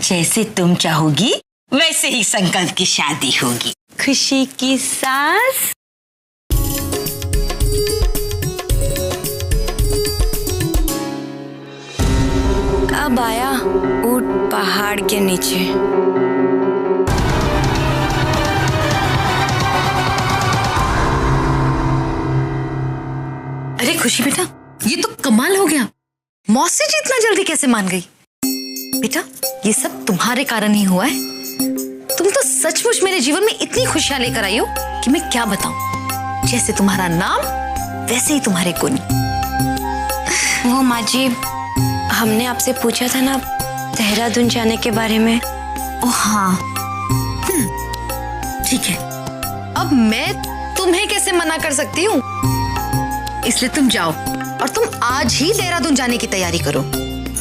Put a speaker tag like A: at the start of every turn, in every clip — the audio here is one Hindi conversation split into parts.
A: जैसे तुम चाहोगी वैसे ही संकल्प की शादी होगी। खुशी की सास।
B: अब आया ऊंट पहाड़ के नीचे।
C: अरे खुशी बेटा, ये तो कमाल हो गया। मौसी जी इतना जल्दी कैसे मान गई? बेटा, ये सब तुम्हारे कारण ही हुआ है। तुम तो सचमुच मेरे जीवन में इतनी खुशियां लेकर आई हो कि मैं क्या बताऊं। जैसे तुम्हारा नाम वैसे ही तुम्हारे गुण।
B: वो माँ जी, हमने आपसे पूछा था ना देहरादून जाने के बारे में।
C: ओ हाँ, ठीक है। अब मैं तुम्हें कैसे मना कर सकती हूँ? इसलिए तुम जाओ और तुम आज ही देहरादून जाने की तैयारी करो।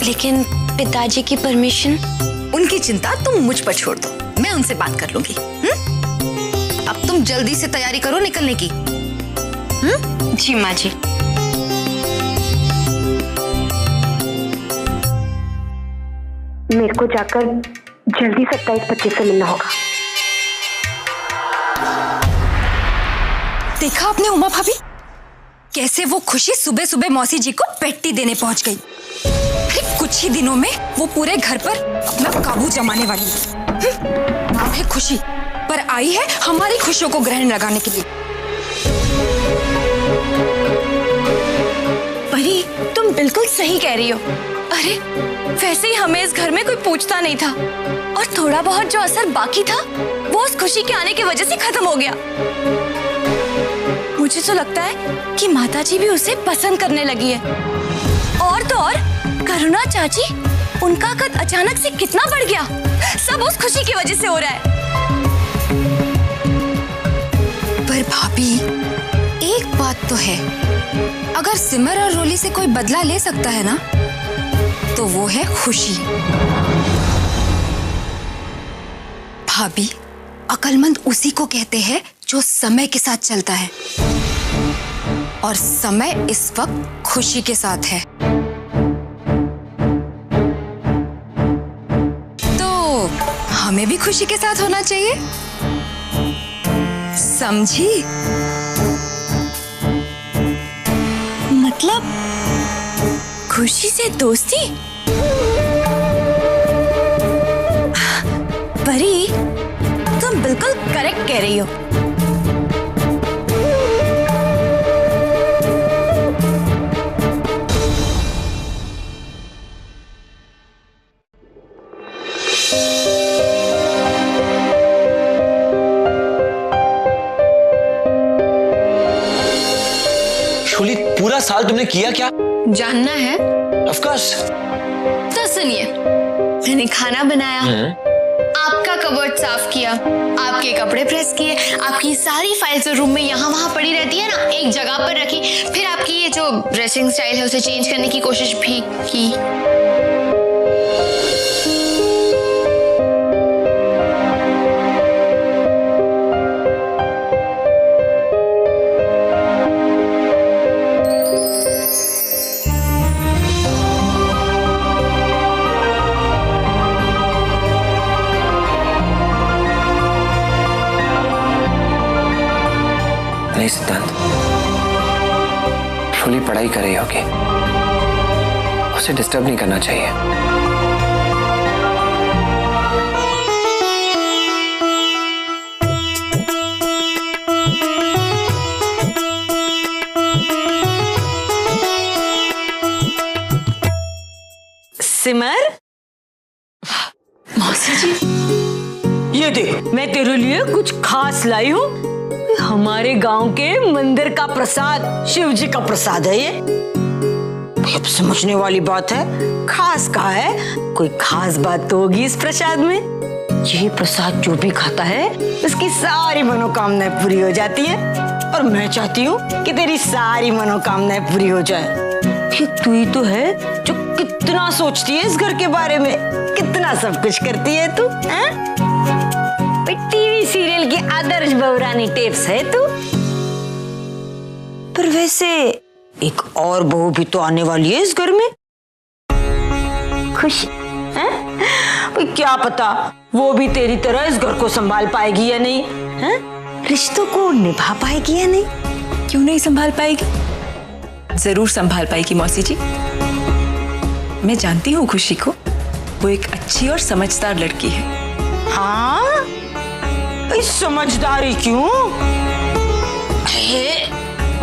B: लेकिन पिताजी की परमिशन?
C: उनकी चिंता तुम मुझ पर छोड़ दो, मैं उनसे बात कर लूंगी। अब तुम जल्दी से तैयारी करो निकलने की।
B: जी माँ जी।
D: मेरे को जाकर जल्दी 27-25 से मिलना होगा।
B: देखा आपने उमा भाभी, कैसे वो खुशी सुबह सुबह मौसी जी को पेट्टी देने पहुंच गई। अरे कुछ ही दिनों में वो पूरे घर पर अपना काबू जमाने वाली है। नाम है खुशी, पर आई है हमारी खुशियों को ग्रहण लगाने के लिए। परी, तुम बिल्कुल सही कह रही हो। अरे वैसे ही हमें इस घर में कोई पूछता नहीं था, और थोड़ा बहुत जो असर बाकी था वो उस खुशी के आने की वजह से खत्म हो गया। मुझे तो लगता है कि माताजी भी उसे पसंद करने लगी है। और तो और करुणा चाची, उनका कद अचानक से कितना बढ़ गया। सब उस खुशी की वजह से हो रहा है। पर भाभी, एक बात तो है, अगर सिमर और रोली से कोई बदला ले सकता है ना, तो वो है खुशी। भाभी, अक्लमंद उसी को कहते हैं जो समय के साथ चलता है, और समय इस वक्त खुशी के साथ है। तो हमें भी खुशी के साथ होना चाहिए, समझी? मतलब खुशी से दोस्ती? परी, तुम बिल्कुल करेक्ट कह रही हो।
E: शोली, पूरा साल तुमने किया क्या?
C: जानना है?
E: Of course.
C: तो सुनिए, मैंने खाना बनाया, आपका कबर्ड साफ किया, आपके कपड़े प्रेस किए, आपकी सारी फाइल्स रूम में यहाँ वहाँ पड़ी रहती है ना, एक जगह पर रखी। फिर आपकी ये जो ड्रेसिंग स्टाइल है उसे चेंज करने की कोशिश भी की।
E: नहीं सिद्धांत, शोली पढ़ाई कर रही होगी, उसे डिस्टर्ब नहीं करना चाहिए।
A: सिमर,
C: मौसी जी,
A: ये देख, मैं तेरे लिए कुछ खास लाई हूँ। हमारे गांव के मंदिर का प्रसाद, शिव जी का प्रसाद है ये। अब समझने वाली बात है, खास कहा है, कोई खास बात तो होगी इस प्रसाद में। ये प्रसाद जो भी खाता है उसकी सारी मनोकामनाएं पूरी हो जाती है, और मैं चाहती हूँ कि तेरी सारी मनोकामनाएं पूरी हो जाए। कि तू ही तो है जो कितना सोचती है इस घर के बारे में, कितना सब कुछ करती है तू। टीवी सीरियल की आदर्श बहुरानी टेप्स है तू। पर वैसे एक और बहू भी तो आने वाली है इस घर में, खुशी। भाई क्या पता वो भी तेरी तरह इस घर को संभाल पाएगी या नहीं, हैं? रिश्तों को निभा पाएगी या नहीं?
B: क्यों नहीं संभाल पाएगी? जरूर संभाल पाएगी मौसी जी। मैं जानती हूँ खुशी को, वो एक अच्छी और समझदार लड़की है।
A: हाँ, समझदारी क्यों?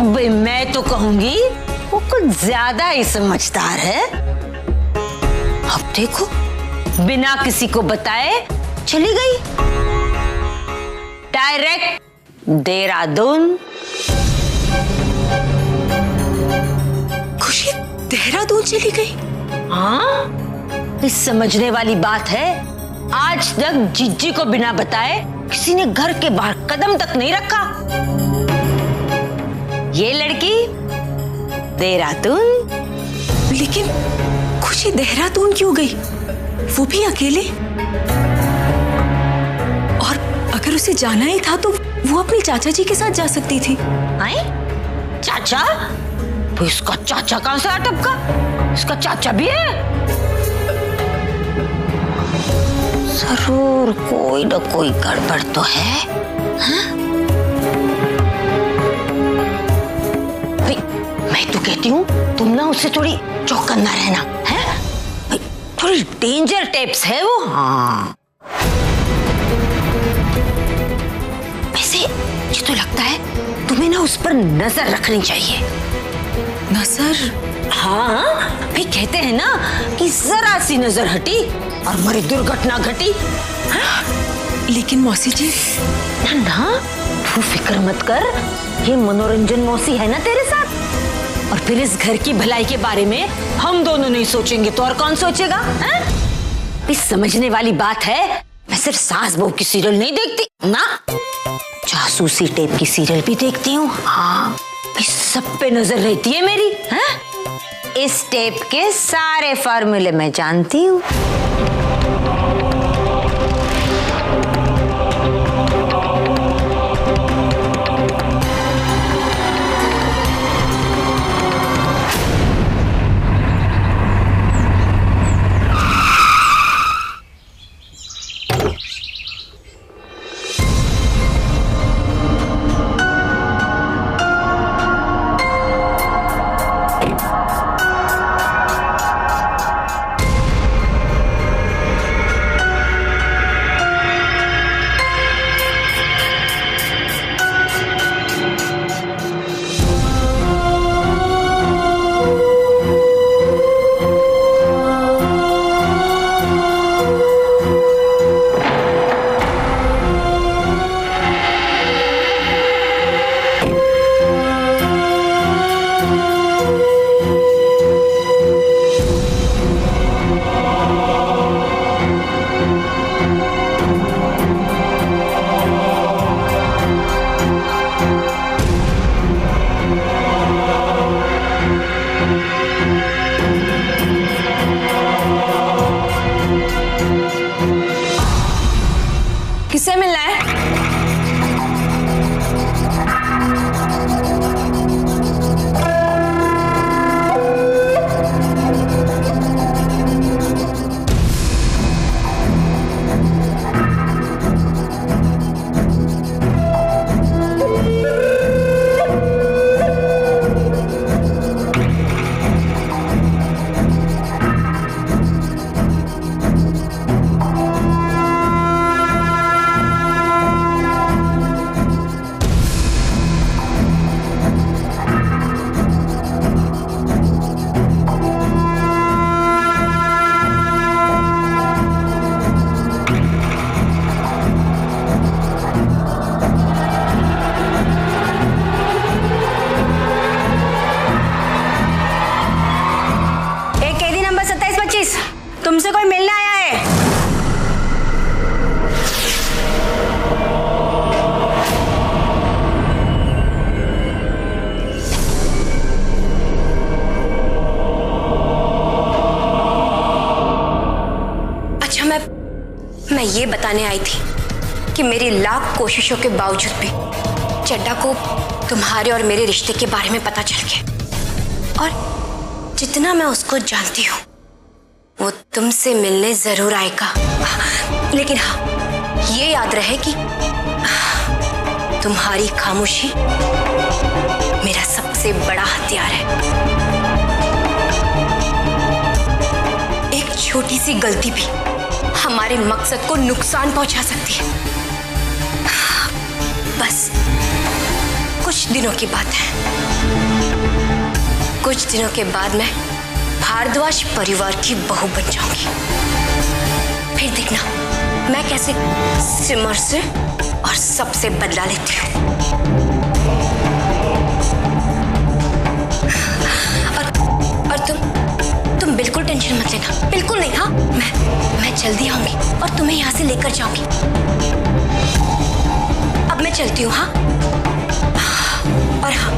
A: भाई मैं तो कहूंगी वो कुछ ज्यादा ही समझदार है। अब देखो, बिना किसी को बताए चली गई डायरेक्ट देहरादून।
B: खुशी देहरादून चली गई?
A: हाँ, इस समझने वाली बात है। आज तक जीजी को बिना बताए किसी ने घर के बाहर कदम तक नहीं रखा। ये लड़की देहरादून।
B: लेकिन खुशी देहरादून क्यों गई, वो भी अकेले? और अगर उसे जाना ही था तो वो अपने चाचा जी के साथ जा सकती थी।
A: आए? चाचा? तो इसका चाचा कहां से अटपका? इसका चाचा भी है। जरूर कोई न कोई गड़बड़ तो है। हाँ? भाई, मैं तो कहती हूँ तुम ना उससे थोड़ी चौकन्ना रहना, है? भाई, थोड़ी डेंजर टाइप्स है वो। हाँ, वैसे ये तो लगता है तुम्हें ना उस पर नजर रखनी चाहिए।
B: नजर?
A: हाँ, भाई कहते हैं ना कि जरा सी नजर हटी और मरी दुर्घटना घटी। हाँ?
B: लेकिन मौसी जी।
A: ना, तू फिक्र मत कर, ये मनोरंजन मौसी है ना तेरे साथ। और फिर इस घर की भलाई के बारे में हम दोनों नहीं सोचेंगे तो और कौन सोचेगा? इस समझने वाली बात है, मैं सिर्फ सास बहू की सीरियल नहीं देखती ना, जासूसी टाइप की सीरियल भी देखती हूँ। हाँ, इस सब पे नजर रहती है मेरी। हाँ? इस टेप के सारे फार्मूले मैं जानती हूँ।
B: किससे मिलना है?
A: तुमसे कोई मिलने आया है।
B: अच्छा, मैं ये बताने आई थी कि मेरी लाख कोशिशों के बावजूद भी चड्डा को तुम्हारे और मेरे रिश्ते के बारे में पता चल गया। और जितना मैं उसको जानती हूँ वो तुमसे मिलने जरूर आएगा, लेकिन हाँ ये याद रहे कि तुम्हारी खामोशी मेरा सबसे बड़ा हथियार है। एक छोटी सी गलती भी हमारे मकसद को नुकसान पहुंचा सकती है। बस कुछ दिनों की बात है, कुछ दिनों के बाद मैं भारद्वाज परिवार की बहू बन जाऊंगी। फिर देखना मैं कैसे सिमर से और सबसे बदला लेती हूँ। और तुम बिल्कुल टेंशन मत लेना, बिल्कुल नहीं। हाँ मैं जल्दी आऊंगी और तुम्हें यहाँ से लेकर जाऊंगी। अब मैं चलती हूँ। हाँ और हाँ,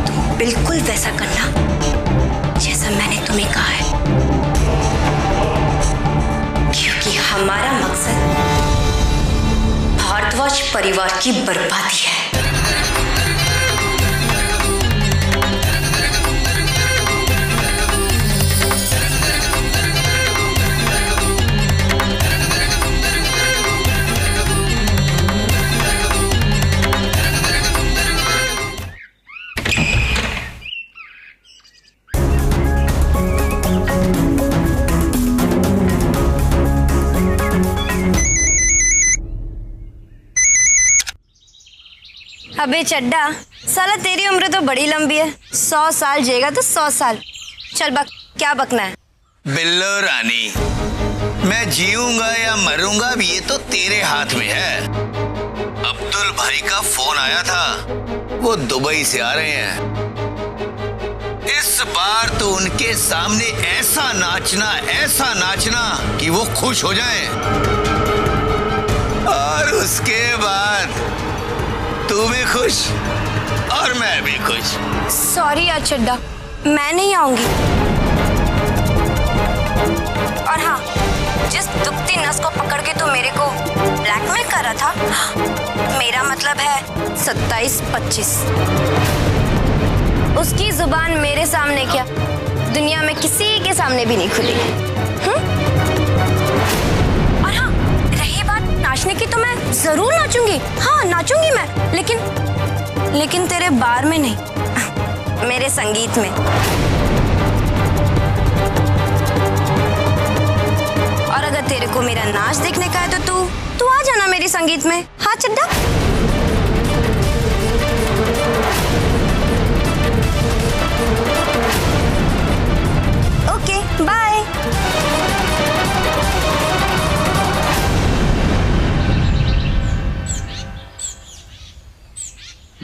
B: तुम बिल्कुल वैसा करना जैसा मैंने तुम्हें कहा है, क्योंकि हमारा मकसद भारद्वाज परिवार की बर्बादी है।
F: अबे चड्डा, साला तेरी उम्र तो बड़ी लंबी है, 100 साल जिएगा तो 100 साल। चल बक, क्या बकना है?
G: बिल्लो रानी, मैं जीऊंगा या मरूंगा अब ये तो तेरे हाथ में है। अब्दुल भाई का फोन आया था, वो दुबई से आ रहे हैं। इस बार तो उनके सामने ऐसा नाचना कि वो खुश हो जाएं। और उसके बाद तू भी खुश और मैं भी खुश।
F: सॉरी यार चड्डा, मैं नहीं आऊंगी। और हाँ, जिस दुखती नस को पकड़ के तू मेरे को ब्लैकमेल कर रहा था, मेरा मतलब है 27-25। उसकी जुबान मेरे सामने क्या, दुनिया में किसी के सामने भी नहीं खुलेगी। और हाँ, रही बात नाचने की, तो मैं जरूर नाचूंगी। हाँ नाचूंगी मैं, लेकिन तेरे बार में नहीं, मेरे संगीत में। और अगर तेरे को मेरा नाच देखने का है तो तू आ जाना मेरे संगीत में। हाँ चड्डा। Okay bye.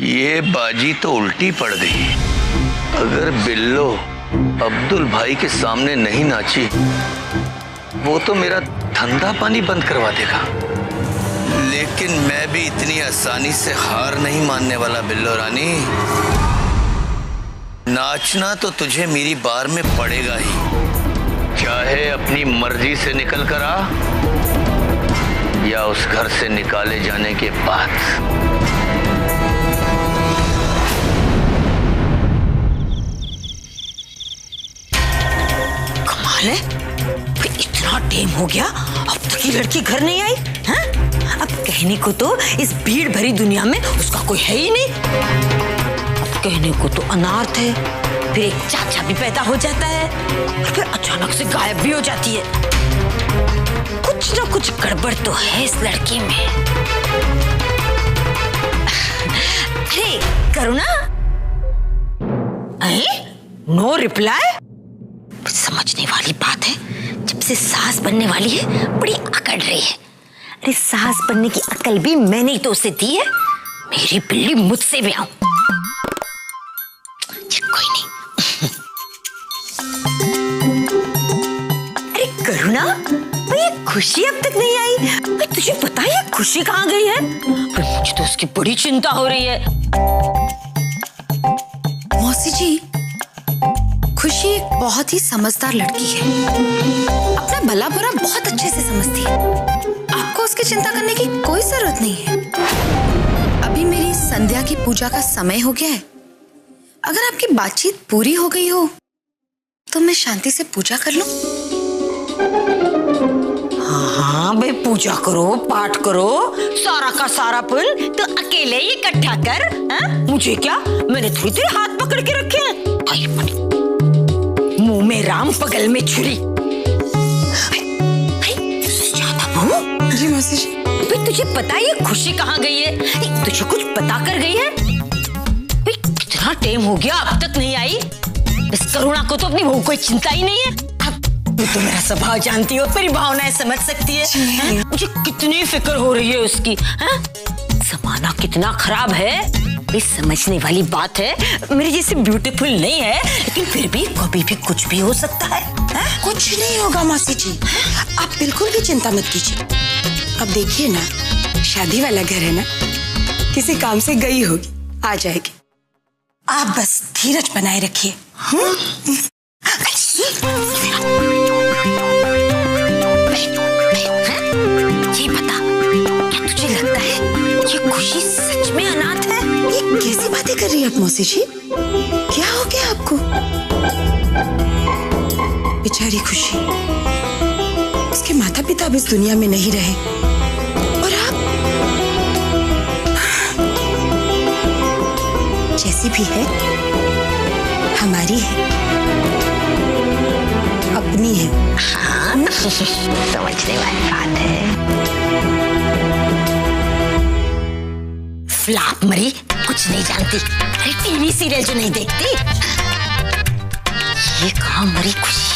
G: ये बाजी तो उल्टी पड़ गई। अगर बिल्लो अब्दुल भाई के सामने नहीं नाची, वो तो मेरा धंधा पानी बंद करवा देगा। लेकिन मैं भी इतनी आसानी से हार नहीं मानने वाला बिल्लो रानी। नाचना तो तुझे मेरी बार में पड़ेगा ही, चाहे अपनी मर्जी से निकल कर आ या उस घर से निकाले जाने के बाद।
A: है? इतना टाइम हो गया, अब तक ये लड़की घर नहीं आई हैं? अब कहने को तो इस भीड़ भरी दुनिया में उसका कोई है ही नहीं। अब कहने को तो अनाथ है, फिर एक चाचा भी पैदा हो जाता है और फिर अचानक से गायब भी हो जाती है। कुछ ना कुछ गड़बड़ तो है इस लड़की में। अरे करुणा, नो रिप्लाई। समझने वाली बात है, जब से सास बनने वाली है बड़ी अकड़ रही है। अरे सास बनने की अकल भी मैंने ही तो उसे दी है, मेरी बिल्ली मुझसे भी आऊं। कोई नहीं। अरे करुणा, ये खुशी अब तक नहीं आई। तुझे पता है खुशी कहाँ गई है? पर मुझे तो उसकी बड़ी चिंता हो रही है।
B: मौसी जी, खुशी एक बहुत ही समझदार लड़की है, अपना भला बुरा बहुत अच्छे से समझती है। आपको उसकी चिंता करने की कोई जरूरत नहीं है। अभी मेरी संध्या की पूजा का समय हो गया है। अगर आपकी बातचीत पूरी हो गई हो
C: तो मैं शांति से पूजा कर लूं?
A: हाँ भाई, पूजा करो, पाठ करो, सारा का सारा पुण्य तो अकेले ही इकट्ठा कर। मुझे क्या, मैंने थोड़ी देर हाथ पकड़ के रखे हैं। मुंह में राम, बगल में छुरी।
B: जी मौसी जी।
A: भाई तुझे पता है ये खुशी कहाँ गई है? तुझे कुछ पता कर गई है? भाई कितना टाइम हो गया, अब तक नहीं आई। इस करुणा को तो अपनी बहू कोई चिंता ही नहीं है। तू तो मेरा स्वभाव जानती हो, तेरी भावनाएं समझ सकती है। मुझे कितनी फिक्र हो रही है उसकी। जमाना कितना खराब है, ये समझने वाली बात है। मेरी जैसी ब्यूटीफुल नहीं है, लेकिन फिर भी कभी भी कुछ भी हो सकता है।
H: कुछ नहीं होगा मौसी जी, आप बिल्कुल भी चिंता मत कीजिए। अब देखिए ना, शादी वाला घर है ना, किसी काम से गई होगी, आ जाएगी। आप बस धीरज बनाए रखिए।
A: ये बता, क्या तुझे लगता है ये खुशी सच में अनाथ है?
H: ये कैसी बातें कर रही है आप मौसी जी? क्या हो गया आपको? बेचारी खुशी, उसके माता पिता अब इस दुनिया में नहीं रहे, और आप जैसी भी है, हमारी है, अपनी है।
A: हाँ, समझने वाली बात है। फ्लॉप मरी, कुछ नहीं जानती। अरे टीवी सीरियल जो नहीं देखती। ये कहाँ मरी खुशी?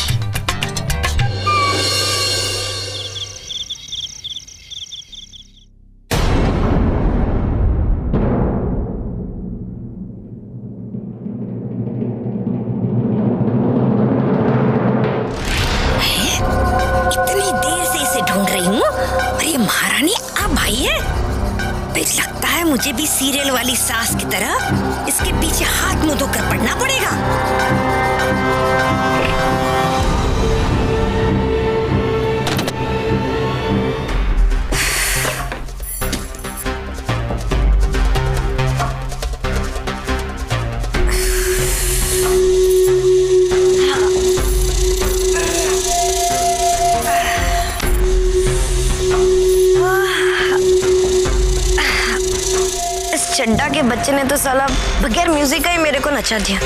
A: इतनी देर से इसे ढूंढ रही हूँ, और ये महारानी अब आई है। लगता है मुझे भी सीरियल वाली सास की तरह इसके पीछे हाथ मुंह धोकर पड़ना पड़ेगा।
F: चड्डा के बच्चे ने तो साला बगैर म्यूजिक का ही मेरे को नचा दिया।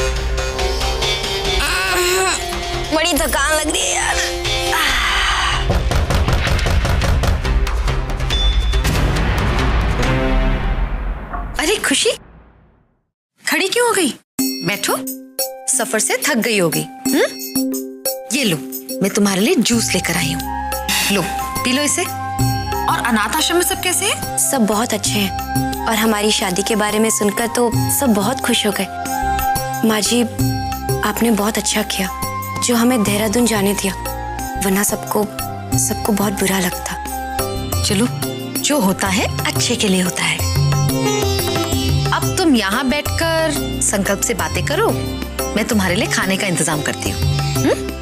F: बड़ी थकान लग रही है यार।
C: अरे खुशी, खड़ी क्यों हो गई? बैठो, सफर से थक गई होगी। ये लो, मैं तुम्हारे लिए जूस लेकर आई हूँ। लो, पी लो इसे। और अनाथ आश्रम में सब कैसे हैं?
F: सब बहुत अच्छे हैं, और हमारी शादी के बारे में सुनकर तो सब बहुत खुश हो गए। माँ जी, आपने बहुत अच्छा किया जो हमें देहरादून जाने दिया, वरना सबको बहुत बुरा लगता।
C: चलो, जो होता है अच्छे के लिए होता है। अब तुम यहाँ बैठकर संकल्प से बातें करो, मैं तुम्हारे लिए खाने का इंतजाम करती हूँ।